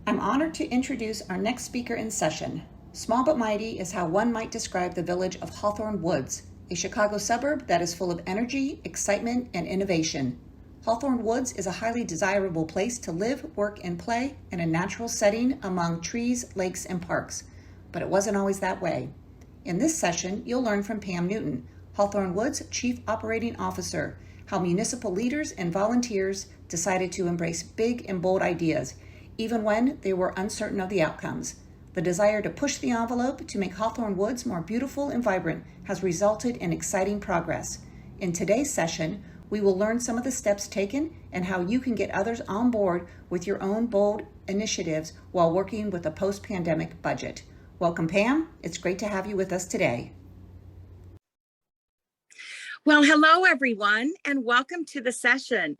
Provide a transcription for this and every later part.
I'm honored to introduce our next speaker in session. Small but mighty is how one might describe the village of Hawthorn Woods, a Chicago suburb that is full of energy, excitement, and innovation. Hawthorn Woods is a highly desirable place to live, work, and play in a natural setting among trees, lakes, and parks. But it wasn't always that way. In this session, you'll learn from Pam Newton, Hawthorn Woods Chief Operating Officer, how municipal leaders and volunteers decided to embrace big and bold ideas, even when they were uncertain of the outcomes. The desire to push the envelope to make Hawthorn Woods more beautiful and vibrant has resulted in exciting progress. In today's session, we will learn some of the steps taken and how you can get others on board with your own bold initiatives while working with a post-pandemic budget. Welcome, Pam. It's great to have you with us today. Well, hello, everyone, and welcome to the session.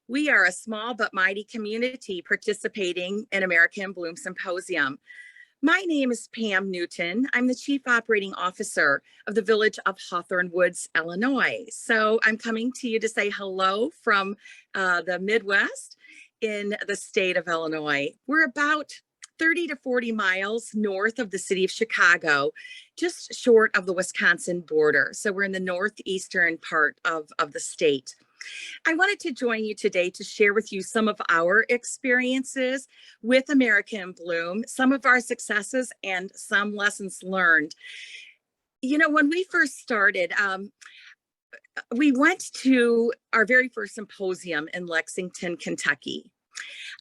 We are a small but mighty community participating in America in Bloom Symposium. My name is Pam Newton. I'm the Chief Operating Officer of the Village of Hawthorn Woods, Illinois. So I'm coming to you to say hello from the Midwest in the state of Illinois. We're about 30 to 40 miles north of the city of Chicago, just short of the Wisconsin border. So we're in the northeastern part of the state. I wanted to join you today to share with you some of our experiences with America in Bloom, some of our successes and some lessons learned. You know, when we first started, we went to our very first symposium in Lexington, Kentucky.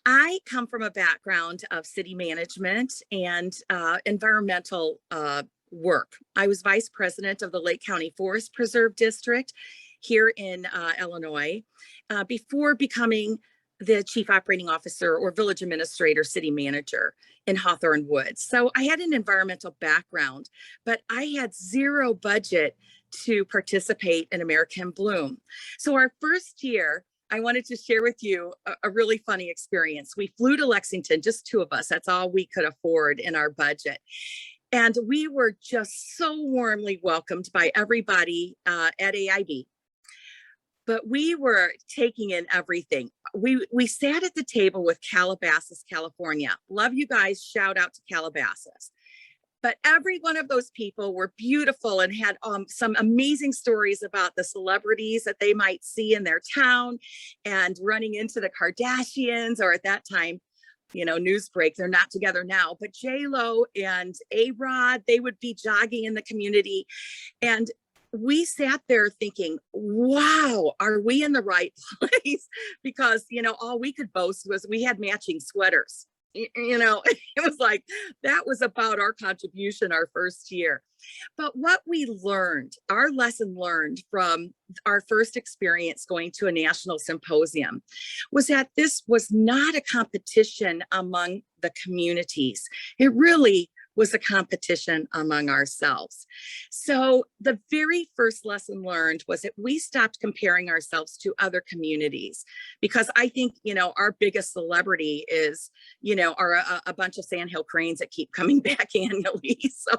I come from a background of city management and environmental work. I was vice president of the Lake County Forest Preserve District here in Illinois before becoming the chief operating officer or village administrator, city manager in Hawthorn Woods. So I had an environmental background, but I had zero budget to participate in America in Bloom. So our first year, I wanted to share with you a really funny experience. We flew to Lexington, just two of us. That's all we could afford in our budget. And we were just so warmly welcomed by everybody at AIB. But we were taking in everything. We sat at the table with Calabasas, California. Love you guys, shout out to Calabasas. But every one of those people were beautiful and had some amazing stories about the celebrities that they might see in their town and running into the Kardashians, or at that time, you know, Newsbreak, they're not together now, but J-Lo and A-Rod, they would be jogging in the community. And we sat there thinking, wow, are we in the right place? Because, you know, all we could boast was we had matching sweaters. You know, it was like, that was about our contribution our first year. But what we learned, our lesson learned from our first experience going to a national symposium was that this was not a competition among the communities. It really was a competition among ourselves. So the very first lesson learned was that we stopped comparing ourselves to other communities, because I think, you know, our biggest celebrity is, you know, are a bunch of sandhill cranes that keep coming back annually. So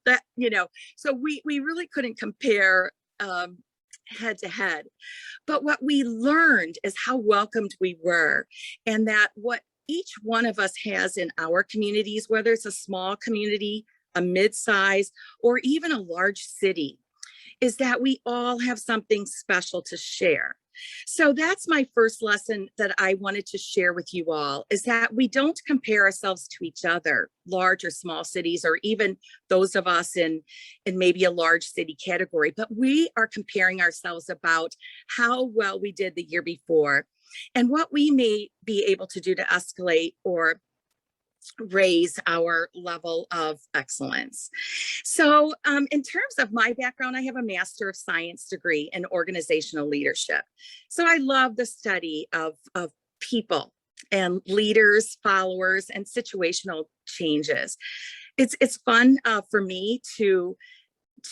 that, you know, so we really couldn't compare head to head. But what we learned is how welcomed we were, and that what each one of us has in our communities, whether it's a small community, a mid-size, or even a large city, is that we all have something special to share. So that's my first lesson that I wanted to share with you all, is that we don't compare ourselves to each other, large or small cities, or even those of us in maybe a large city category, but we are comparing ourselves about how well we did the year before and what we may be able to do to escalate or raise our level of excellence. So in terms of my background, I have a Master of Science degree in organizational leadership. So I love the study of people and leaders, followers, and situational changes. It's fun for me to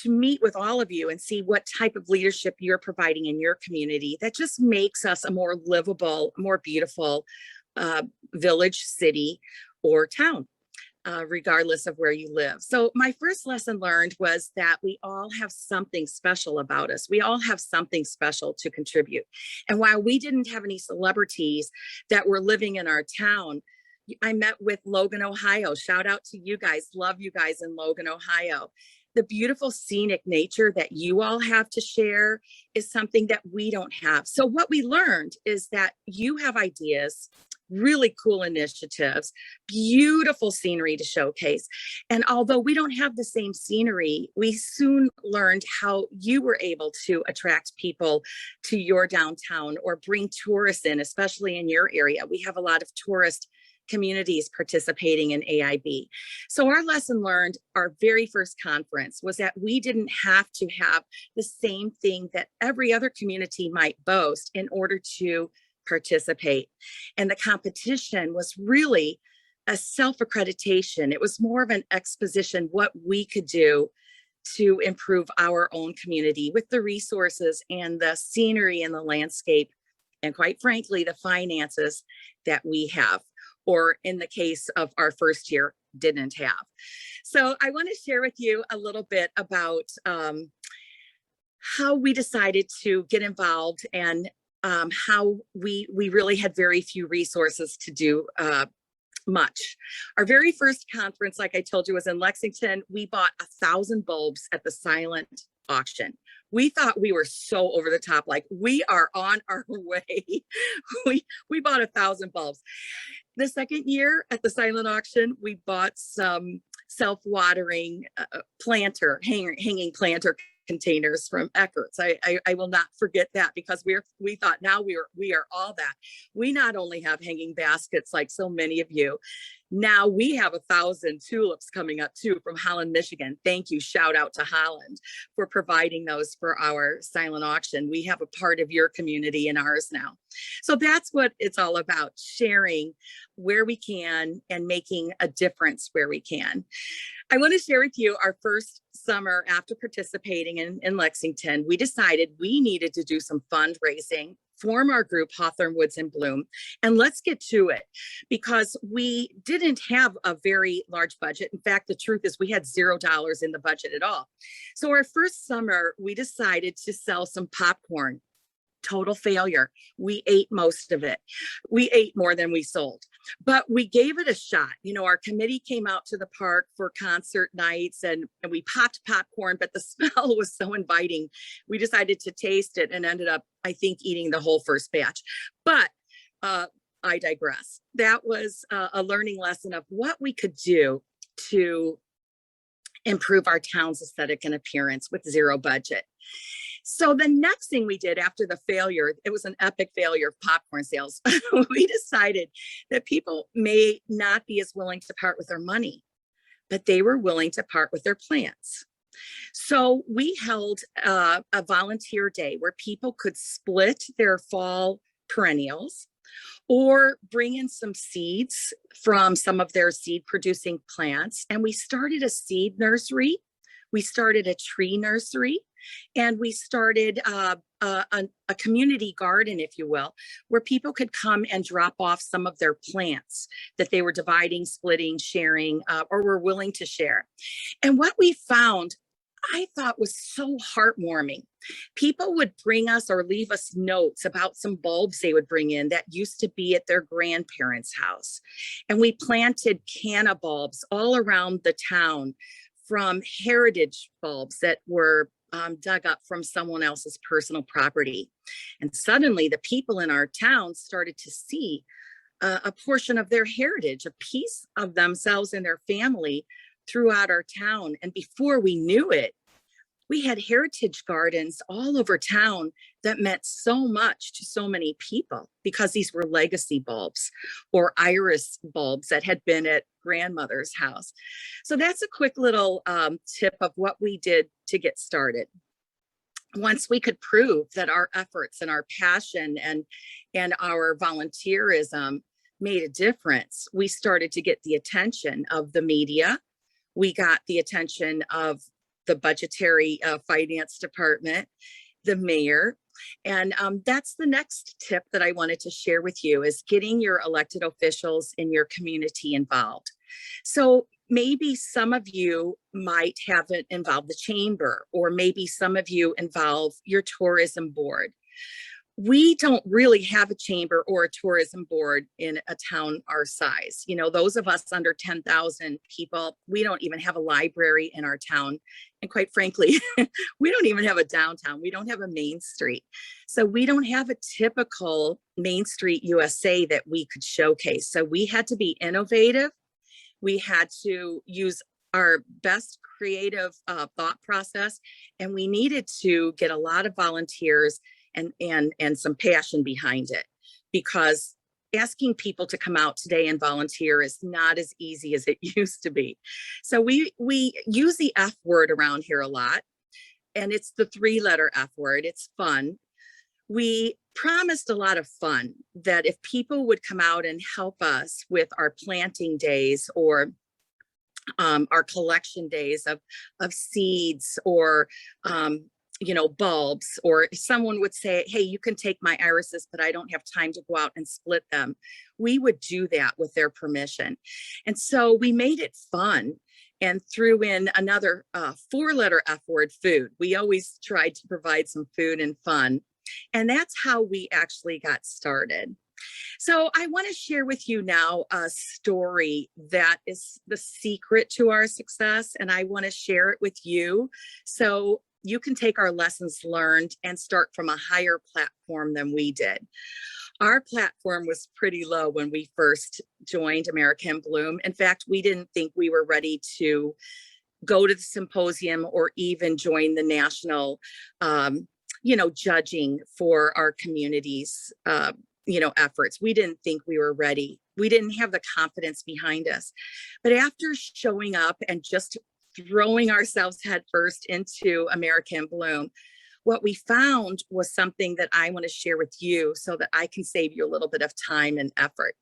meet with all of you and see what type of leadership you're providing in your community that just makes us a more livable, more beautiful village, city, or town, regardless of where you live. So my first lesson learned was that we all have something special about us. We all have something special to contribute. And while we didn't have any celebrities that were living in our town, I met with Logan, Ohio. Shout out to you guys. Love you guys in Logan, Ohio. The beautiful scenic nature that you all have to share is something that we don't have. So what we learned is that you have ideas, really cool initiatives, beautiful scenery to showcase. And although we don't have the same scenery, we soon learned how you were able to attract people to your downtown or bring tourists in, especially in your area. We have a lot of tourist communities participating in AIB. So our lesson learned, our very first conference, was that we didn't have to have the same thing that every other community might boast in order to participate. And the competition was really a self-accreditation. It was more of an exposition what we could do to improve our own community with the resources and the scenery and the landscape, and quite frankly, the finances that we have, or in the case of our first year, didn't have. So I want to share with you a little bit about how we decided to get involved and how we really had very few resources to do much. Our very first conference, like I told you, was in Lexington. We bought 1,000 bulbs at the silent auction. We thought we were so over the top, like we are on our way. we bought 1,000 bulbs. The second year at the silent auction, we bought some self-watering hanging planter containers from Eckert's. I will not forget that, because we thought now we are all that. We not only have hanging baskets like so many of you, now we have 1,000 tulips coming up too from Holland, Michigan. Thank you. Shout out to Holland for providing those for our silent auction. We have a part of your community in ours now. So that's what it's all about, sharing where we can and making a difference where we can. I want to share with you our first summer after participating in Lexington. We decided we needed to do some fundraising, form our group Hawthorn Woods in Bloom, and let's get to it, because we didn't have a very large budget. In fact, the truth is we had $0 in the budget at all. So our first summer, we decided to sell some popcorn. Total failure. We ate most of it. We ate more than we sold, but we gave it a shot. You know, our committee came out to the park for concert nights and we popped popcorn, but the smell was so inviting. We decided to taste it and ended up, I think, eating the whole first batch. But I digress. That was a learning lesson of what we could do to improve our town's aesthetic and appearance with zero budget. So the next thing we did after the failure, it was an epic failure of popcorn sales. We decided that people may not be as willing to part with their money, but they were willing to part with their plants. So we held a volunteer day where people could split their fall perennials or bring in some seeds from some of their seed producing plants. And we started a seed nursery. We started a tree nursery. And we started a community garden, if you will, where people could come and drop off some of their plants that they were dividing, splitting, sharing, or were willing to share. And what we found, I thought, was so heartwarming. People would bring us or leave us notes about some bulbs they would bring in that used to be at their grandparents' house. And we planted canna bulbs all around the town, from heritage bulbs that were dug up from someone else's personal property. And suddenly the people in our town started to see a portion of their heritage, a piece of themselves and their family throughout our town. And before we knew it, we had heritage gardens all over town that meant so much to so many people, because these were legacy bulbs or iris bulbs that had been at grandmother's house. So that's a quick little tip of what we did to get started. Once we could prove that our efforts and our passion and our volunteerism made a difference, we started to get the attention of the media. We got the attention of the budgetary finance department, the mayor. And that's the next tip that I wanted to share with you, is getting your elected officials in your community involved. So maybe some of you might have it involve the chamber, or maybe some of you involve your tourism board. we don't really have a chamber or a tourism board in a town our size. You know, those of us under 10,000 people, we don't even have a library in our town. And quite frankly, we don't even have a downtown. We don't have a main street. So we don't have a typical Main Street USA that we could showcase. So we had to be innovative. We had to use our best creative thought process, and we needed to get a lot of volunteers and some passion behind it, because asking people to come out today and volunteer is not as easy as it used to be. So we use the F word around here a lot, and it's the 3-letter F word. It's fun. We promised a lot of fun, that if people would come out and help us with our planting days or our collection days of seeds or bulbs, or someone would say, hey, you can take my irises, but I don't have time to go out and split them. We would do that with their permission. And so we made it fun and threw in another 4-letter F word, food. We always tried to provide some food and fun. And that's how we actually got started. So I want to share with you now a story that is the secret to our success. And I want to share it with you, so you can take our lessons learned and start from a higher platform than we did. Our platform was pretty low when we first joined America in Bloom. In fact, we didn't think we were ready to go to the symposium or even join the national, judging for our community's, efforts. We didn't think we were ready. We didn't have the confidence behind us. But after showing up and just throwing ourselves headfirst into America in Bloom, what we found was something that I want to share with you so that I can save you a little bit of time and effort.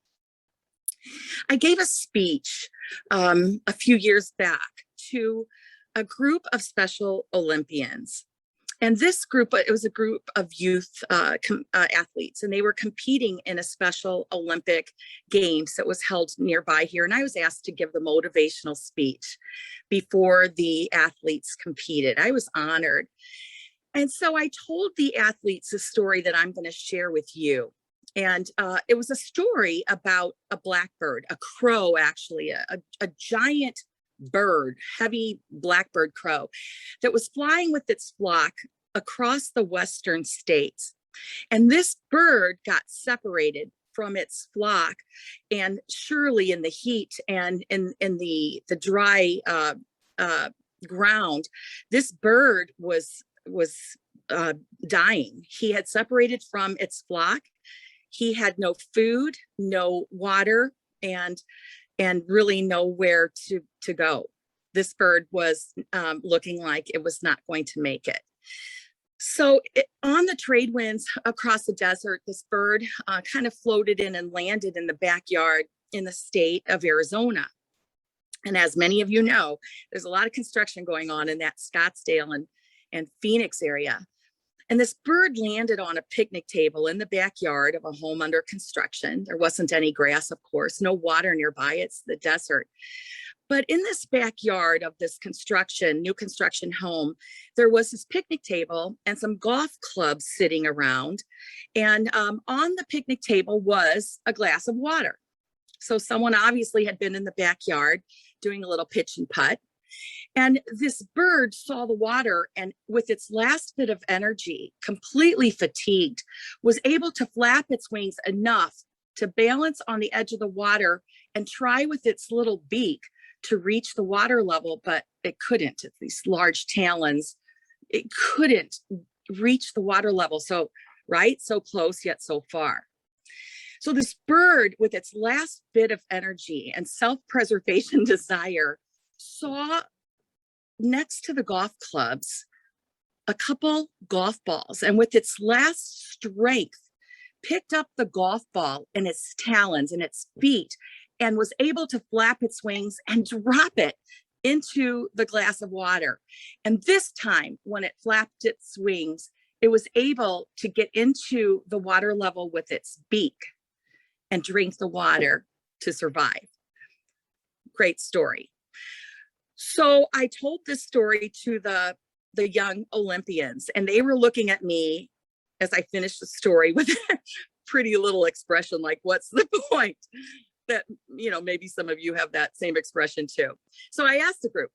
I gave a speech a few years back to a group of Special Olympians. And this group, it was a group of youth athletes, and they were competing in a Special Olympic Games that was held nearby here. And I was asked to give the motivational speech before the athletes competed. I was honored. And so I told the athletes a story that I'm going to share with you. And it was a story about a blackbird, a crow, actually, a giant bird, heavy blackbird crow, that was flying with its flock across the western states. And this bird got separated from its flock, and surely in the heat and in the dry ground, this bird was dying. He had separated from its flock. He had no food, no water, and really nowhere to go. This bird was looking like it was not going to make it. So on the trade winds across the desert, this bird kind of floated in and landed in the backyard in the state of Arizona. And as many of you know, there's a lot of construction going on in that Scottsdale and Phoenix area. And this bird landed on a picnic table in the backyard of a home under construction. There wasn't any grass, of course, no water nearby. It's the desert. But in this backyard of this new construction home, there was this picnic table and some golf clubs sitting around. And on the picnic table was a glass of water. So someone obviously had been in the backyard doing a little pitch and putt. And this bird saw the water, and with its last bit of energy, completely fatigued, was able to flap its wings enough to balance on the edge of the water and try with its little beak to reach the water level, but it couldn't. These large talons, it couldn't reach the water level. So close yet so far. So this bird, with its last bit of energy and self-preservation desire, saw next to the golf clubs a couple golf balls, and with its last strength picked up the golf ball in its talons and its feet and was able to flap its wings and drop it into the glass of water. And this time, when it flapped its wings, it was able to get into the water level with its beak and drink the water to survive. Great story. So I told this story to the young Olympians, and they were looking at me as I finished the story with a pretty little expression like, what's the point? That, maybe some of you have that same expression too. So I asked the group,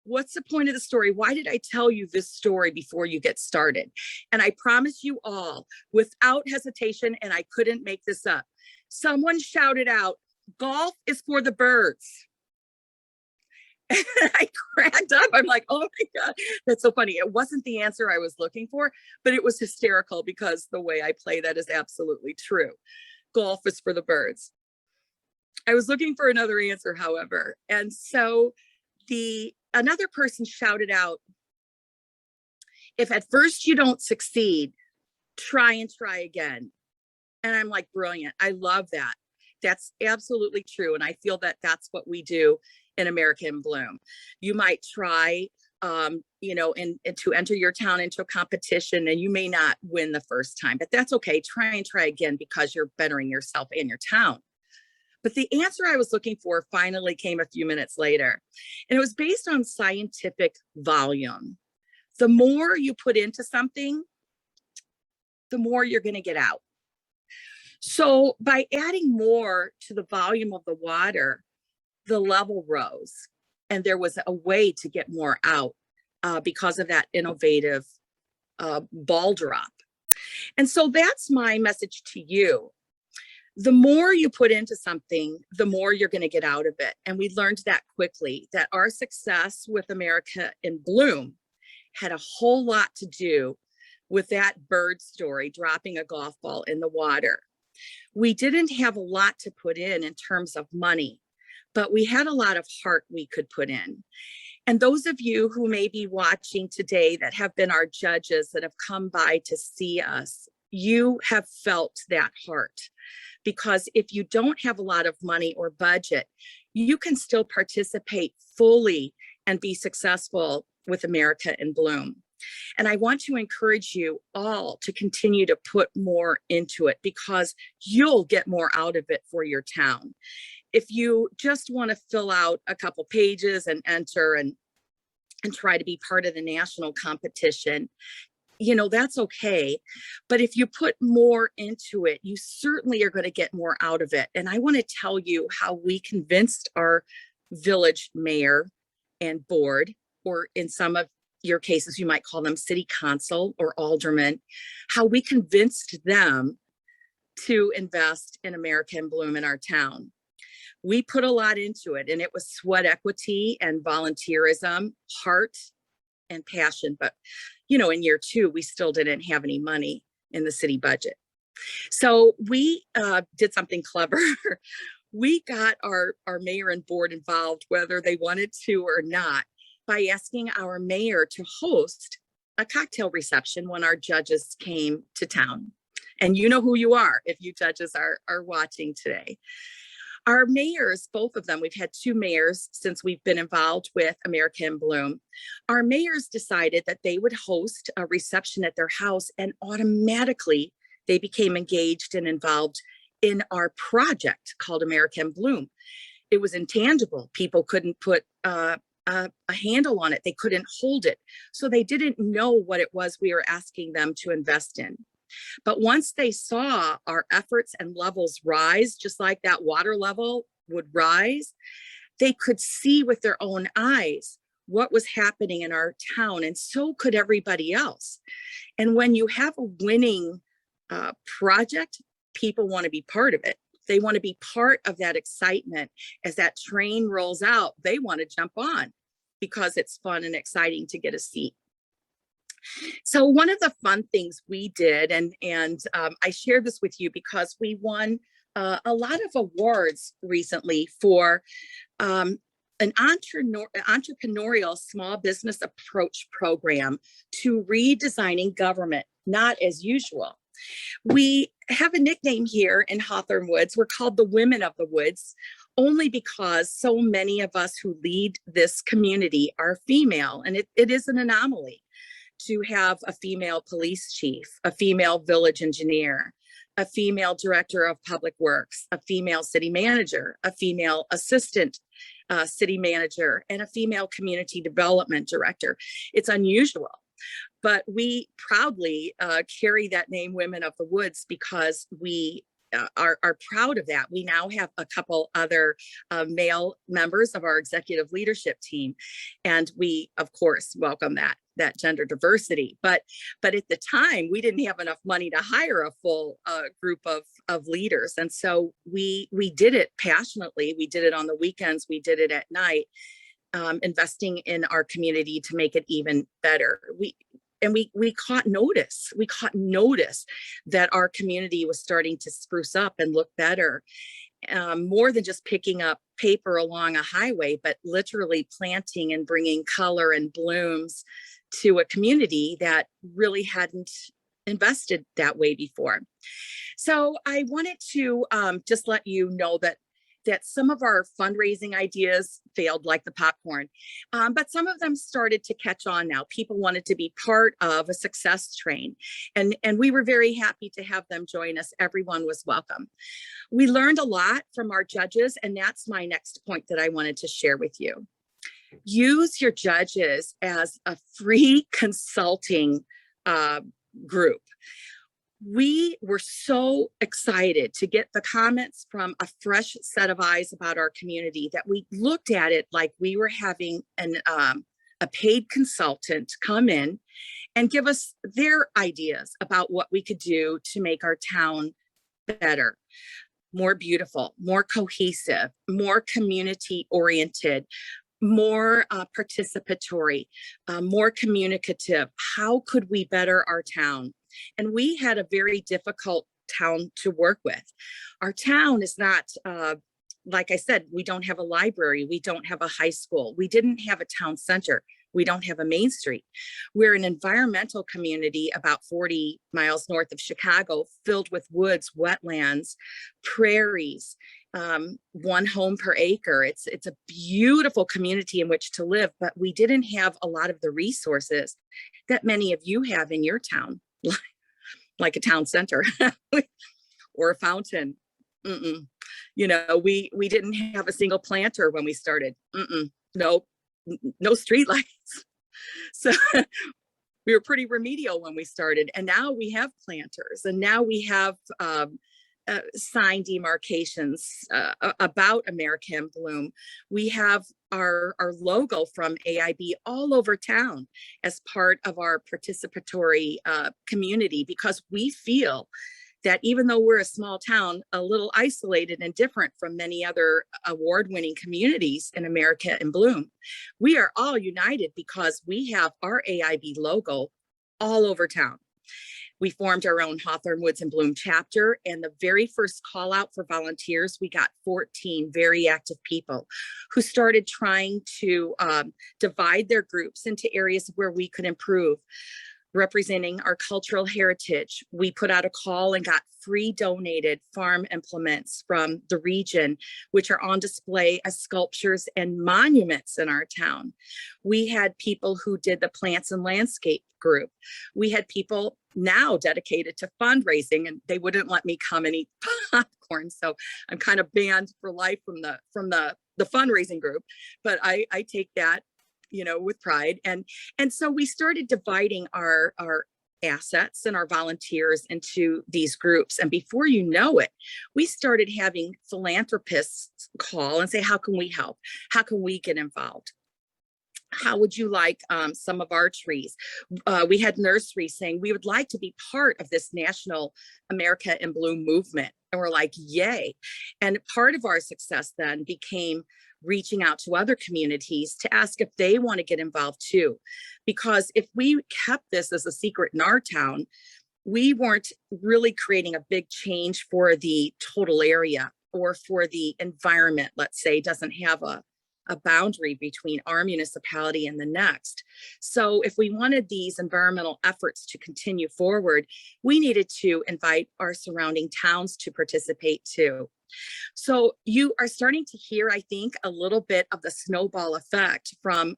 what's the point of the story? Why did I tell you this story before you get started? And I promise you all, without hesitation, and I couldn't make this up, someone shouted out, golf is for the birds. And I cracked up. I'm like, oh my God, that's so funny. It wasn't the answer I was looking for, but it was hysterical because the way I play that is absolutely true. Golf is for the birds. I was looking for another answer, however. And so another person shouted out, if at first you don't succeed, try and try again. And I'm like, brilliant. I love that. That's absolutely true. And I feel that that's what we do in America in Bloom. You might try, and to enter your town into a competition, and you may not win the first time, but that's okay. Try and try again because you're bettering yourself and your town. But the answer I was looking for finally came a few minutes later, and it was based on scientific volume. The more you put into something, the more you're going to get out. So by adding more to the volume of the water, the level rose, and there was a way to get more out because of that innovative ball drop. And so that's my message to you. The more you put into something, the more you're going to get out of it. And we learned that quickly, that our success with America in Bloom had a whole lot to do with that bird story, dropping a golf ball in the water. We didn't have a lot to put in terms of money, but we had a lot of heart we could put in. And those of you who may be watching today that have been our judges that have come by to see us, you have felt that heart. Because if you don't have a lot of money or budget, you can still participate fully and be successful with America in Bloom. And I want to encourage you all to continue to put more into it because you'll get more out of it for your town. If you just want to fill out a couple pages and enter and try to be part of the national competition, that's okay. But if you put more into it, you certainly are going to get more out of it. And I want to tell you how we convinced our village mayor and board, or in some of your cases, you might call them city council or aldermen, how we convinced them to invest in America in Bloom in our town. We put a lot into it, and it was sweat equity and volunteerism, heart and passion. But, in year 2, we still didn't have any money in the city budget. So we did something clever. We got our mayor and board involved, whether they wanted to or not, by asking our mayor to host a cocktail reception when our judges came to town. And you know who you are if you judges are watching today. Our mayors, both of them, we've had 2 mayors since we've been involved with America in Bloom. Our mayors decided that they would host a reception at their house, and automatically they became engaged and involved in our project called America in Bloom. It was intangible. People couldn't put a handle on it. They couldn't hold it. So they didn't know what it was we were asking them to invest in. But once they saw our efforts and levels rise, just like that water level would rise, they could see with their own eyes what was happening in our town, and so could everybody else. And when you have a winning project, people want to be part of it. They want to be part of that excitement. As that train rolls out, they want to jump on because it's fun and exciting to get a seat. So one of the fun things we did, and I share this with you because we won a lot of awards recently for an entrepreneurial small business approach program to redesigning government, not as usual. We have a nickname here in Hawthorn Woods. We're called the Women of the Woods, only because so many of us who lead this community are female, and it is an anomaly to have a female police chief, a female village engineer, a female director of public works, a female city manager, a female assistant city manager, and a female community development director. It's unusual. but we proudly carry that name, Women of the Woods, because we are proud of that. We now have a couple other male members of our executive leadership team, and we, of course, welcome that gender diversity. But at the time, we didn't have enough money to hire a full group of leaders, and so we did it passionately. We did it on the weekends. We did it at night, investing in our community to make it even better. We caught notice. We caught notice that our community was starting to spruce up and look better, more than just picking up paper along a highway, but literally planting and bringing color and blooms to a community that really hadn't invested that way before. So I wanted to just let you know that some of our fundraising ideas failed like the popcorn, but some of them started to catch on now. People wanted to be part of a success train, and we were very happy to have them join us. Everyone was welcome. We learned a lot from our judges, and that's my next point that I wanted to share with you. Use your judges as a free consulting group. We were so excited to get the comments from a fresh set of eyes about our community that we looked at it like we were having a paid consultant come in and give us their ideas about what we could do to make our town better, more beautiful, more cohesive, more community oriented, more participatory, more communicative. How could we better our town? And we had a very difficult town to work with. Our town is not, like I said, we don't have a library. We don't have a high school. We didn't have a town center. We don't have a main street. We're an environmental community about 40 miles north of Chicago, filled with woods, wetlands, prairies, one home per acre. It's a beautiful community in which to live, but we didn't have a lot of the resources that many of you have in your town, like a town center or a fountain. You know, we didn't have a single planter when we started. Nope. No streetlights. So we were pretty remedial when we started, and now we have planters, and now we have sign demarcations about American Bloom. We have our logo from AIB all over town as part of our participatory community, because we feel that even though we're a small town, a little isolated and different from many other award-winning communities in America in Bloom, we are all united because we have our AIB logo all over town. We formed our own Hawthorn Woods and Bloom chapter, and the very first call out for volunteers, we got 14 very active people who started trying to divide their groups into areas where we could improve. Representing our cultural heritage, we put out a call and got free donated farm implements from the region, which are on display as sculptures and monuments in our town. We had people who did the plants and landscape group. We had people now dedicated to fundraising, and they wouldn't let me come and eat popcorn, so I'm kind of banned for life from the fundraising group, but I take that, you know, with pride. And so we started dividing our assets and our volunteers into these groups. And before you know it, we started having philanthropists call and say, how can we help? How can we get involved? How would you like some of our trees? We had nurseries saying, we would like to be part of this national America in Bloom movement. And we're like, yay. And part of our success then became reaching out to other communities to ask if they want to get involved too. Because if we kept this as a secret in our town, we weren't really creating a big change for the total area or for the environment, let's say, doesn't have a boundary between our municipality and the next. So if we wanted these environmental efforts to continue forward, we needed to invite our surrounding towns to participate too. So you are starting to hear, I think, a little bit of the snowball effect from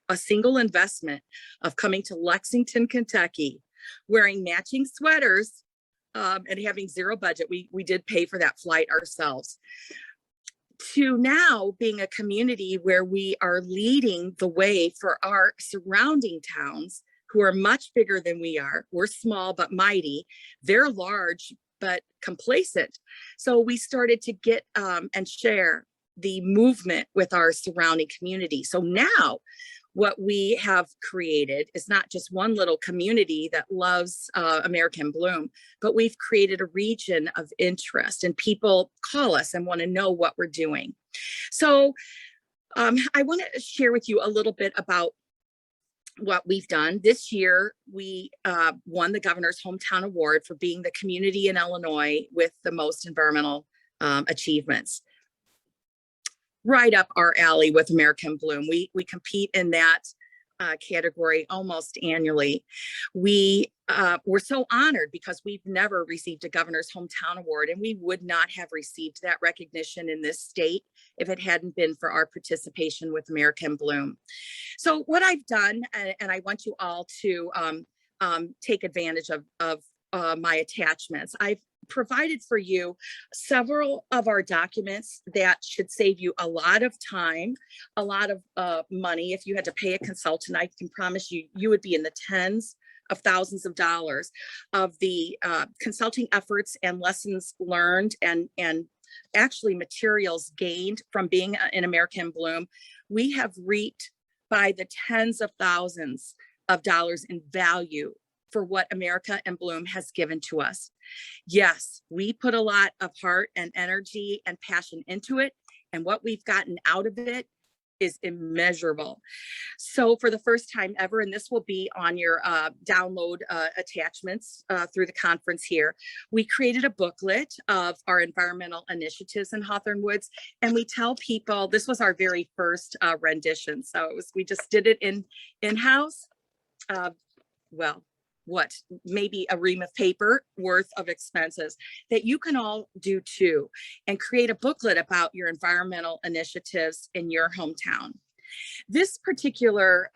a single investment of coming to Lexington, Kentucky, wearing matching sweaters and having zero budget. We did pay for that flight ourselves, to now being a community where we are leading the way for our surrounding towns who are much bigger than we are. We're small but mighty. They're large but complacent. So we started to get and share the movement with our surrounding community. So now what we have created is not just one little community that loves American Bloom, but we've created a region of interest, and people call us and want to know what we're doing. So I want to share with you a little bit about what we've done. This year, we won the Governor's Hometown Award for being the community in Illinois with the most environmental achievements. Right up our alley with American Bloom. We compete in that category almost annually. We're so honored because we've never received a Governor's Hometown Award, and we would not have received that recognition in this state if it hadn't been for our participation with American Bloom. So what I've done, and I want you all to take advantage of my attachments. I've provided for you several of our documents that should save you a lot of time, a lot of money. If you had to pay a consultant, I can promise you, you would be in the tens of thousands of dollars of the consulting efforts and lessons learned and actually materials gained from being in American Bloom. We have reaped by the tens of thousands of dollars in value for what America and Bloom has given to us. Yes, we put a lot of heart and energy and passion into it, and what we've gotten out of it is immeasurable. So for the first time ever, and this will be on your download attachments through the conference here, we created a booklet of our environmental initiatives in Hawthorn Woods, and we tell people, this was our very first rendition, so we just did it in-house. Well, what, maybe a ream of paper worth of expenses that you can all do too, and create a booklet about your environmental initiatives in your hometown. This particular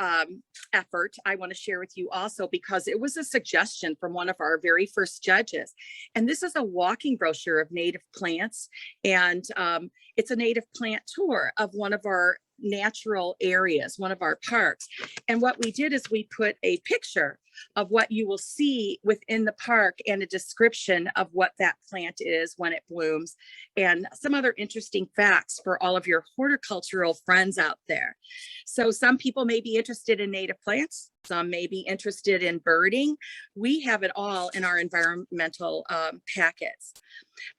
effort I want to share with you also because it was a suggestion from one of our very first judges. And this is a walking brochure of native plants, and it's a native plant tour of one of our natural areas, one of our parks. And what we did is we put a picture of what you will see within the park and a description of what that plant is when it blooms, and some other interesting facts for all of your horticultural friends out there. So some people may be interested in native plants, some may be interested in birding. We have it all in our environmental packets.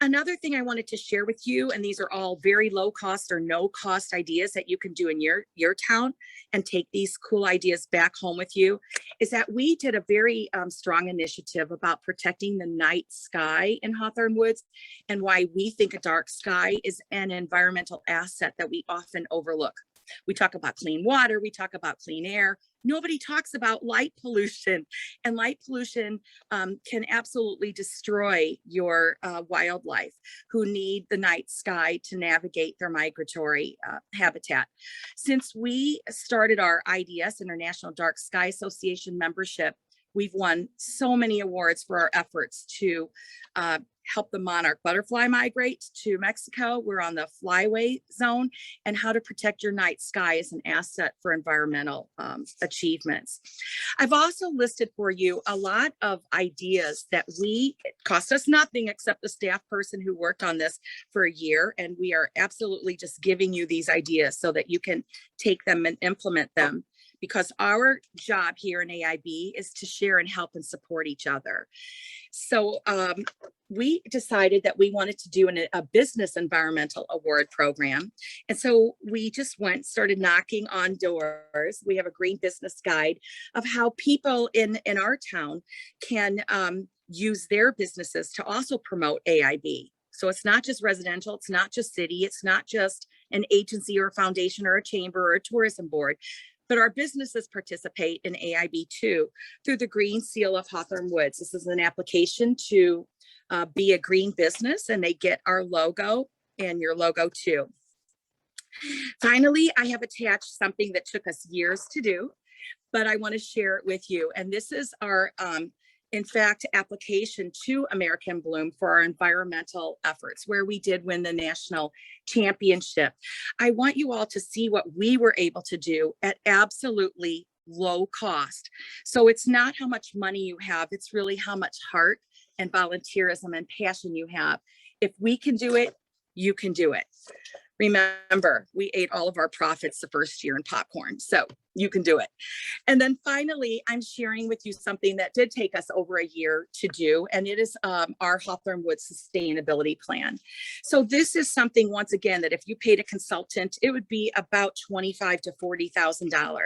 Another thing I wanted to share with you, and these are all very low cost or no cost ideas that you can do in your town and take these cool ideas back home with you, is that we did a very strong initiative about protecting the night sky in Hawthorn Woods, and why we think a dark sky is an environmental asset that we often overlook. We talk about clean water, we talk about clean air. Nobody talks about light pollution, and light pollution can absolutely destroy your wildlife who need the night sky to navigate their migratory habitat. Since we started our IDS, International Dark Sky Association membership, we've won so many awards for our efforts to help the monarch butterfly migrate to Mexico. We're on the flyway zone, and how to protect your night sky is an asset for environmental achievements. I've also listed for you a lot of ideas that it cost us nothing except the staff person who worked on this for a year. And we are absolutely just giving you these ideas so that you can take them and implement them, because our job here in AIB is to share and help and support each other. So we decided that we wanted to do a business environmental award program. And so we just started knocking on doors. We have a green business guide of how people in our town can use their businesses to also promote AIB. So it's not just residential, it's not just city, it's not just an agency or a foundation or a chamber or a tourism board, but our businesses participate in AIB too, through the Green Seal of Hawthorn Woods. This is an application to be a green business, and they get our logo and your logo too. Finally, I have attached something that took us years to do, but I want to share it with you. And this is our, in fact, application to American Bloom for our environmental efforts, where we did win the national championship. I want you all to see what we were able to do at absolutely low cost. So it's not how much money you have, it's really how much heart and volunteerism and passion you have. If we can do it, you can do it. Remember, we ate all of our profits the first year in popcorn, so you can do it. And then finally, I'm sharing with you something that did take us over a year to do, and it is our Hawthorn Woods sustainability plan. So this is something, once again, that if you paid a consultant, it would be about $25,000 to $40,000.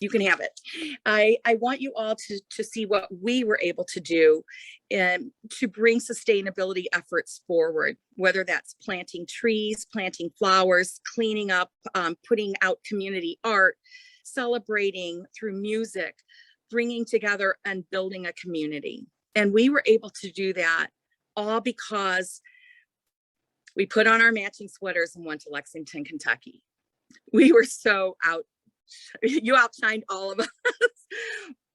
You can have it. I want you all to see what we were able to do and to bring sustainability efforts forward, whether that's planting trees, planting flowers, cleaning up, putting out community art, celebrating through music, bringing together and building a community. And we were able to do that all because we put on our matching sweaters and went to Lexington, Kentucky. We were so you outshined all of us,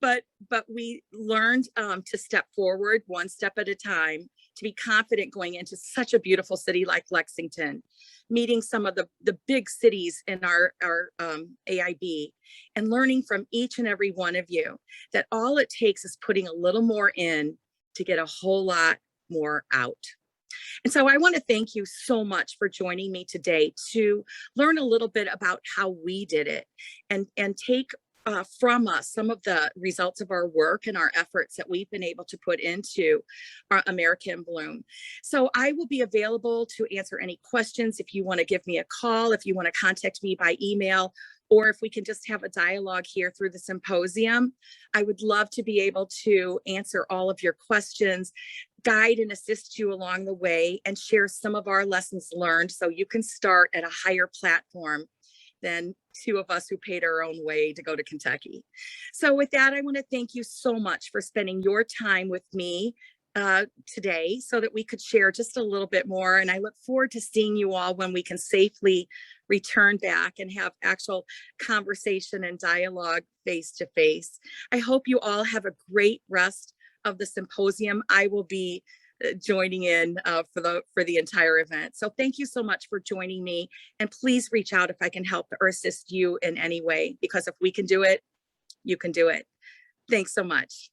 but we learned to step forward one step at a time, to be confident going into such a beautiful city like Lexington, meeting some of the big cities in our AIB, and learning from each and every one of you that all it takes is putting a little more in to get a whole lot more out. And so I want to thank you so much for joining me today to learn a little bit about how we did it and take from us some of the results of our work and our efforts that we've been able to put into our American Bloom. So I will be available to answer any questions if you want to give me a call, if you want to contact me by email, or if we can just have a dialogue here through the symposium. I would love to be able to answer all of your questions, guide and assist you along the way, and share some of our lessons learned so you can start at a higher platform than two of us who paid our own way to go to Kentucky. So with that, I want to thank you so much for spending your time with me today so that we could share just a little bit more. And I look forward to seeing you all when we can safely return back and have actual conversation and dialogue face to face. I hope you all have a great rest of the symposium. I will be joining in for the entire event. So thank you so much for joining me, and please reach out if I can help or assist you in any way, because if we can do it, you can do it. Thanks so much.